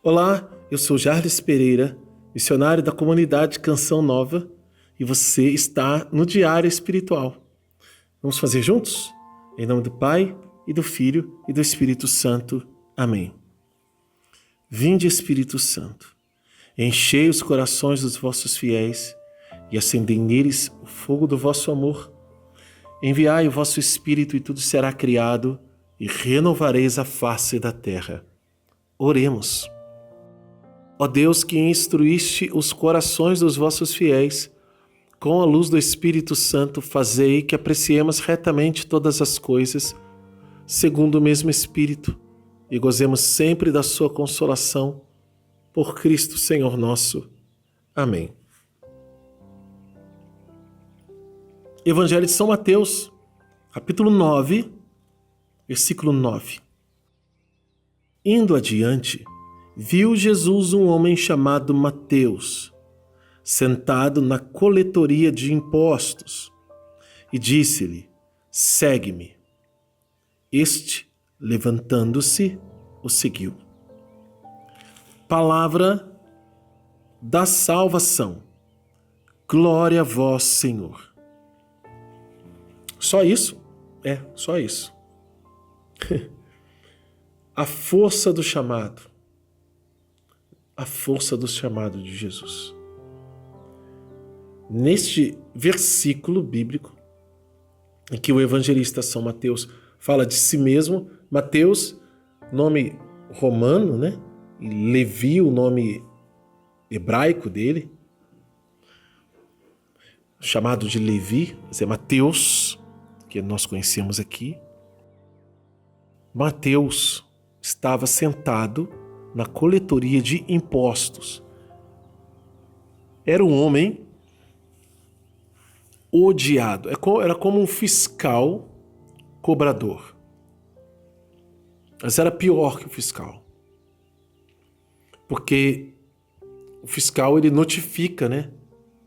Olá, eu sou Jarles Pereira, missionário da comunidade Canção Nova, e você está no Diário Espiritual. Vamos fazer juntos? Em nome do Pai, e do Filho, e do Espírito Santo. Amém. Vinde, Espírito Santo, enchei os corações dos vossos fiéis e acendei neles o fogo do vosso amor. Enviai o vosso Espírito e tudo será criado e renovareis a face da terra. Oremos. Ó Deus, que instruíste os corações dos vossos fiéis, com a luz do Espírito Santo, fazei que apreciemos retamente todas as coisas, segundo o mesmo Espírito, e gozemos sempre da sua consolação, por Cristo Senhor nosso. Amém. Evangelho de São Mateus, capítulo 9, versículo 9. Indo adiante, viu Jesus um homem chamado Mateus, sentado na coletoria de impostos, e disse-lhe: segue-me. Este, levantando-se, o seguiu. Palavra da salvação. Glória a vós, Senhor. Só isso? Só isso. A força do chamado. A força do chamado de Jesus. Neste versículo bíblico, em que o evangelista São Mateus fala de si mesmo, Mateus, nome romano, né? E Levi, o nome hebraico dele, chamado de Levi, mas é Mateus, que nós conhecemos aqui. Mateus estava sentado na coletoria de impostos. Era um homem odiado. Era como um fiscal cobrador. Mas era pior que o fiscal. Porque o fiscal, ele notifica, né?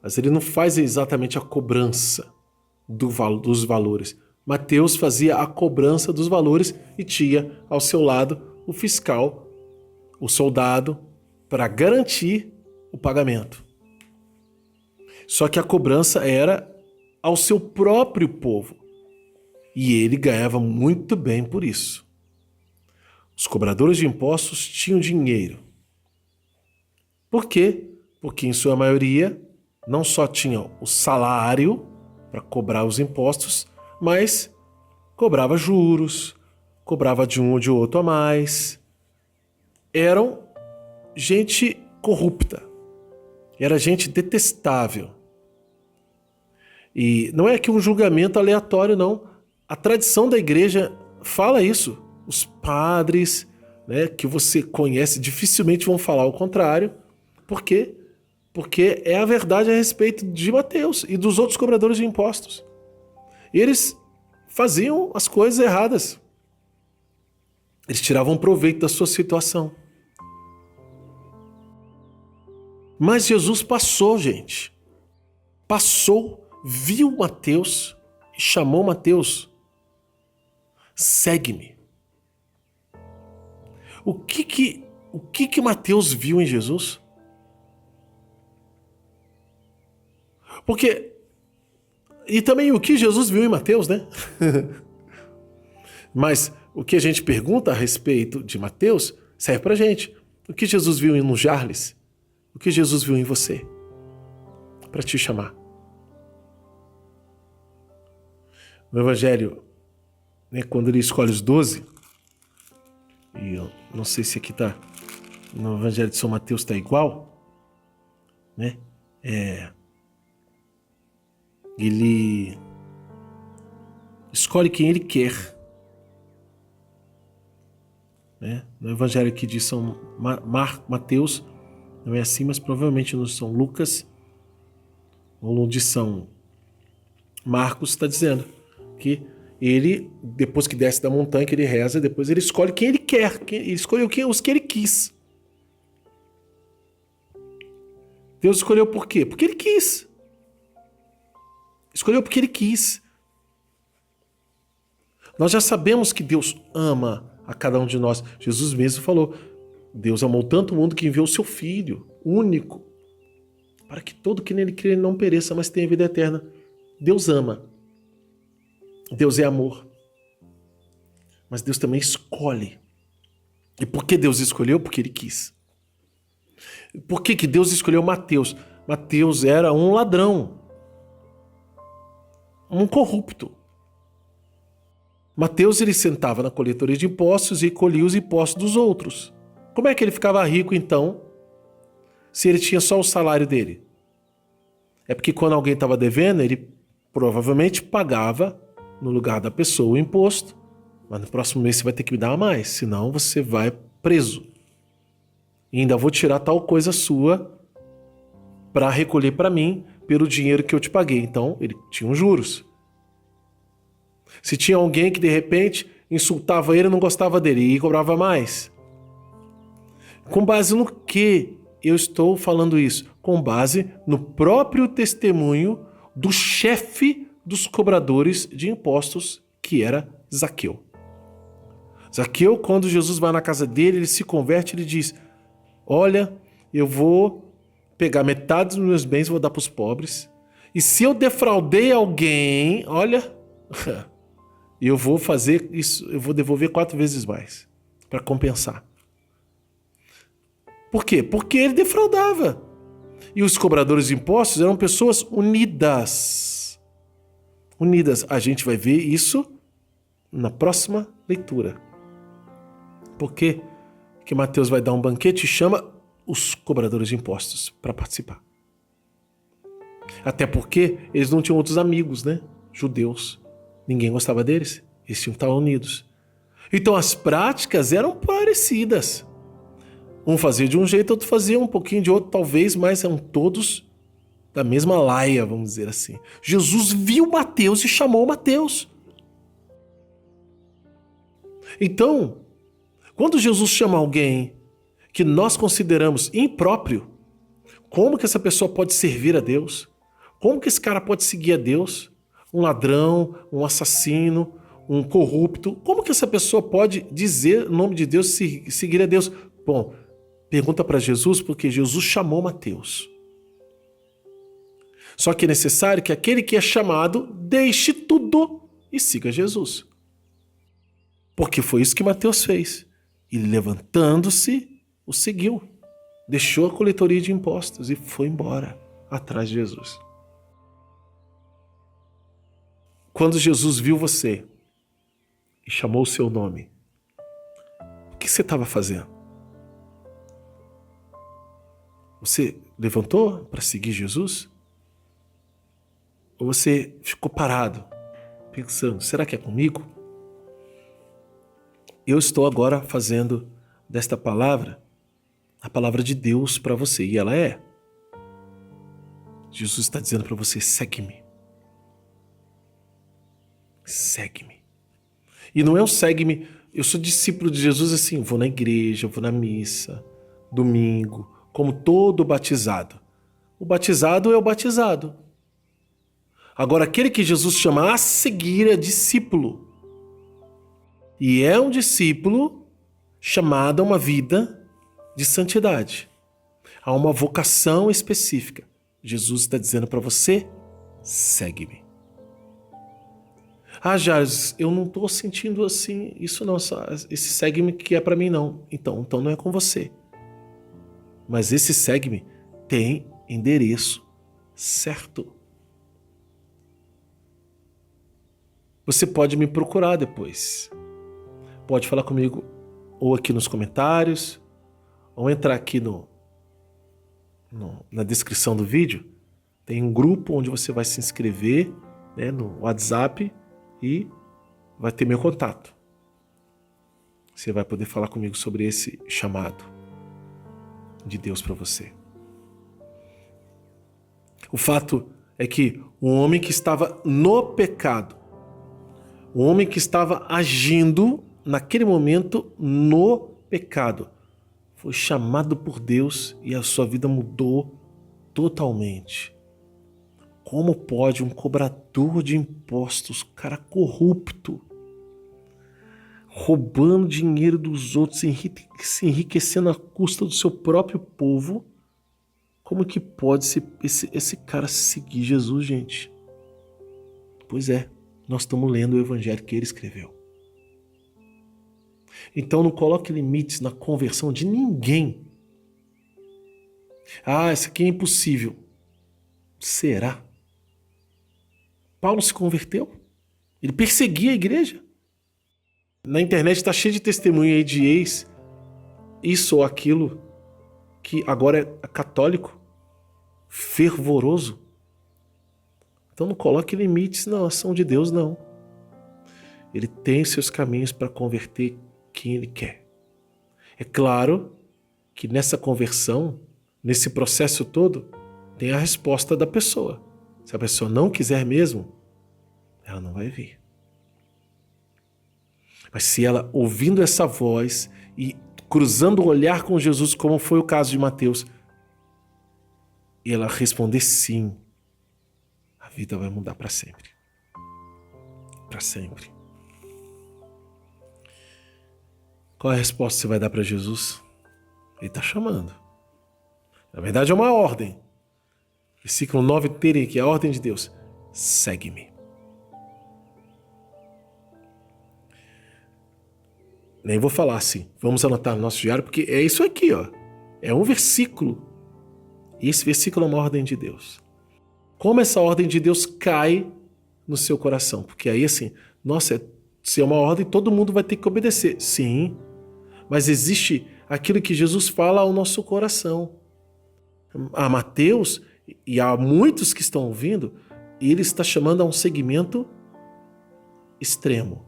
Mas ele não faz exatamente a cobrança dos valores. Mateus fazia a cobrança dos valores e tinha ao seu lado o fiscal, o soldado, para garantir o pagamento. Só que a cobrança era ao seu próprio povo. E ele ganhava muito bem por isso. Os cobradores de impostos tinham dinheiro. Por quê? Porque, em sua maioria, não só tinham o salário para cobrar os impostos, mas cobrava juros, cobrava de um ou de outro a mais. Eram gente corrupta. Era gente detestável. E não é que um julgamento aleatório, não. A tradição da igreja fala isso. Os padres, né, que você conhece dificilmente vão falar o contrário. Por quê? Porque é a verdade a respeito de Mateus e dos outros cobradores de impostos. Eles faziam as coisas erradas. Eles tiravam proveito da sua situação. Mas Jesus passou, gente. Passou, viu Mateus e chamou Mateus. Segue-me. O que Mateus viu em Jesus? Porque, e também o que Jesus viu em Mateus, né? Mas o que a gente pergunta a respeito de Mateus serve pra gente. O que Jesus viu no Jarles? O que Jesus viu em você? Para te chamar. No Evangelho, né, quando ele escolhe os 12, e eu não sei se aqui tá, no Evangelho de São Mateus está igual, né? Ele escolhe quem ele quer. Né? No Evangelho aqui de São Mateus, não é assim, mas provavelmente no São Lucas ou no de São Marcos está dizendo que ele, depois que desce da montanha, que ele reza, depois ele escolhe quem ele quer. Ele escolheu os que ele quis. Deus escolheu por quê? Porque ele quis. Escolheu porque ele quis. Nós já sabemos que Deus ama a cada um de nós. Jesus mesmo falou: Deus amou tanto o mundo que enviou o seu Filho, único, para que todo que nele crê não pereça, mas tenha vida eterna. Deus ama. Deus é amor. Mas Deus também escolhe. E por que Deus escolheu? Porque Ele quis. Por que Deus escolheu Mateus? Mateus era um ladrão, um corrupto. Mateus, ele sentava na coletoria de impostos e colhia os impostos dos outros. Como é que ele ficava rico, então, se ele tinha só o salário dele? É porque quando alguém estava devendo, ele provavelmente pagava no lugar da pessoa o imposto, mas no próximo mês você vai ter que me dar mais, senão você vai preso. E ainda vou tirar tal coisa sua para recolher para mim pelo dinheiro que eu te paguei. Então, ele tinha uns juros. Se tinha alguém que de repente insultava ele, não gostava dele e cobrava mais. Com base no que eu estou falando isso? Com base no próprio testemunho do chefe dos cobradores de impostos, que era Zaqueu. Zaqueu, quando Jesus vai na casa dele, ele se converte e ele diz: olha, eu vou pegar metade dos meus bens e vou dar para os pobres. E se eu defraudei alguém, olha, eu vou fazer isso, eu vou devolver 4 vezes mais para compensar. Por quê? Porque ele defraudava. E os cobradores de impostos eram pessoas unidas. Unidas. A gente vai ver isso na próxima leitura. Por quê? Que Mateus vai dar um banquete e chama os cobradores de impostos para participar. Até porque eles não tinham outros amigos, né? Judeus. Ninguém gostava deles. Eles tinham que estar unidos. Então as práticas eram parecidas. Um fazia de um jeito, outro fazia um pouquinho de outro, talvez, mas eram todos da mesma laia, vamos dizer assim. Jesus viu Mateus e chamou Mateus. Então, quando Jesus chama alguém que nós consideramos impróprio, como que essa pessoa pode servir a Deus? Como que esse cara pode seguir a Deus? Um ladrão, um assassino, um corrupto. Como que essa pessoa pode dizer o nome de Deus e seguir a Deus? Bom, pergunta para Jesus, porque Jesus chamou Mateus. Só que é necessário que aquele que é chamado deixe tudo e siga Jesus. Porque foi isso que Mateus fez. Ele, levantando-se, o seguiu. Deixou a coletoria de impostos e foi embora atrás de Jesus. Quando Jesus viu você e chamou o seu nome, o que você estava fazendo? Você levantou para seguir Jesus? Ou você ficou parado, pensando, será que é comigo? Eu estou agora fazendo desta palavra a palavra de Deus para você, e ela é. Jesus está dizendo para você, segue-me. Segue-me. E não é um segue-me, eu sou discípulo de Jesus assim, vou na igreja, vou na missa, domingo, como todo batizado. O batizado é o batizado. Agora, aquele que Jesus chama a seguir é discípulo. E é um discípulo chamado a uma vida de santidade. Há uma vocação específica. Jesus está dizendo para você, segue-me. Ah, Jairus, eu não estou sentindo assim, isso não, esse segue-me que é para mim não. Então não é com você. Mas esse segue-me tem endereço certo. Você pode me procurar depois. Pode falar comigo ou aqui nos comentários, ou entrar aqui na descrição do vídeo. Tem um grupo onde você vai se inscrever, né, no WhatsApp e vai ter meu contato. Você vai poder falar comigo sobre esse chamado de Deus para você. O fato é que um homem que estava no pecado, um homem que estava agindo naquele momento no pecado, foi chamado por Deus e a sua vida mudou totalmente. Como pode um cobrador de impostos, cara corrupto, roubando dinheiro dos outros, se enriquecendo à custa do seu próprio povo, como que pode esse cara seguir Jesus, gente? Pois é, nós estamos lendo o evangelho que ele escreveu. Então não coloque limites na conversão de ninguém. Ah, isso aqui é impossível. Será? Paulo se converteu? Ele perseguia a igreja? Na internet está cheio de testemunho aí de isso ou aquilo, que agora é católico, fervoroso. Então não coloque limites na ação de Deus, não. Ele tem seus caminhos para converter quem ele quer. É claro que nessa conversão, nesse processo todo, tem a resposta da pessoa. Se a pessoa não quiser mesmo, ela não vai vir. Mas se ela, ouvindo essa voz e cruzando o olhar com Jesus, como foi o caso de Mateus, e ela responder sim, a vida vai mudar para sempre. Para sempre. Qual é a resposta que você vai dar para Jesus? Ele está chamando. Na verdade é uma ordem. Versículo 9 terem que é a ordem de Deus. Segue-me. Nem vou falar assim, vamos anotar no nosso diário, porque é isso aqui, ó. É um versículo. E esse versículo é uma ordem de Deus. Como essa ordem de Deus cai no seu coração? Porque aí assim, nossa, se é uma ordem, todo mundo vai ter que obedecer. Sim, mas existe aquilo que Jesus fala ao nosso coração. A Mateus, e há muitos que estão ouvindo, ele está chamando a um segmento extremo.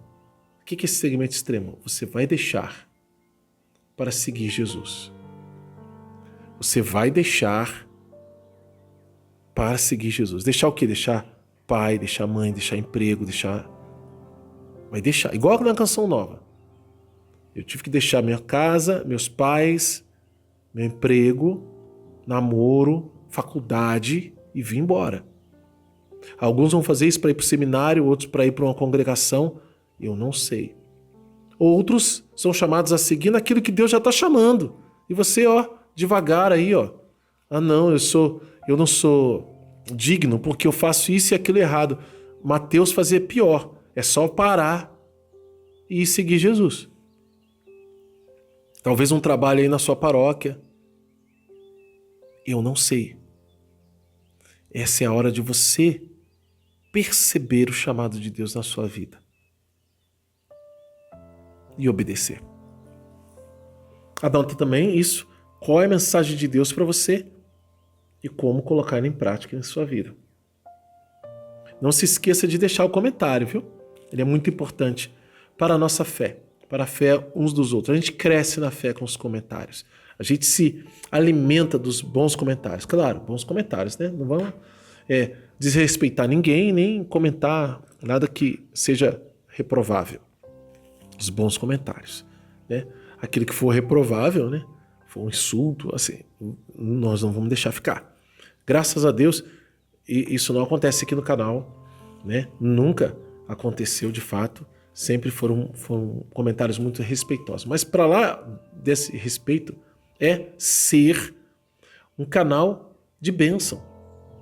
O que é esse segmento extremo? Você vai deixar para seguir Jesus. Você vai deixar para seguir Jesus. Deixar o quê? Deixar pai, deixar mãe, deixar emprego, vai deixar. Igual na Canção Nova. Eu tive que deixar minha casa, meus pais, meu emprego, namoro, faculdade e vir embora. Alguns vão fazer isso para ir para o seminário, outros para ir para uma congregação. Eu não sei. Outros são chamados a seguir naquilo que Deus já está chamando. E você, ó, devagar aí, ó. Ah, não, eu não sou digno porque eu faço isso e aquilo errado. Mateus fazia pior. É só parar e seguir Jesus. Talvez um trabalho aí na sua paróquia. Eu não sei. Essa é a hora de você perceber o chamado de Deus na sua vida. E obedecer. Anota também isso. Qual é a mensagem de Deus para você e como colocar em prática na sua vida. Não se esqueça de deixar o comentário, viu? Ele é muito importante para a nossa fé, para a fé uns dos outros. A gente cresce na fé com os comentários. A gente se alimenta dos bons comentários. Claro, bons comentários, né? Não vamos desrespeitar ninguém, nem comentar nada que seja reprovável. Os bons comentários, né? Aquilo que for reprovável, né? For um insulto, assim, nós não vamos deixar ficar. Graças a Deus, isso não acontece aqui no canal, né? Nunca aconteceu de fato. Sempre foram comentários muito respeitosos. Mas para lá desse respeito é ser um canal de bênção.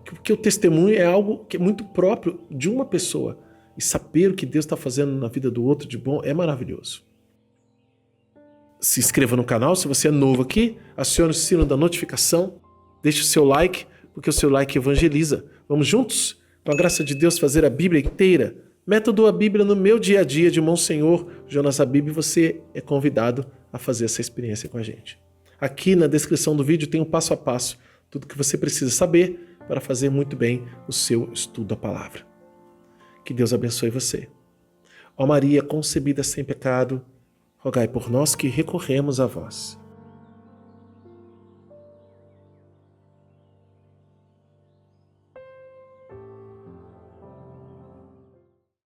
Porque o testemunho é algo que é muito próprio de uma pessoa. E saber o que Deus está fazendo na vida do outro de bom é maravilhoso. Se inscreva no canal, se você é novo aqui, acione o sino da notificação, deixe o seu like, porque o seu like evangeliza. Vamos juntos, com a graça de Deus, fazer a Bíblia inteira. Método A Bíblia no meu dia a dia de Monsenhor Jonas Habib, você é convidado a fazer essa experiência com a gente. Aqui na descrição do vídeo tem um passo a passo, tudo que você precisa saber para fazer muito bem o seu estudo da palavra. Que Deus abençoe você. Ó Maria, concebida sem pecado, rogai por nós que recorremos a vós.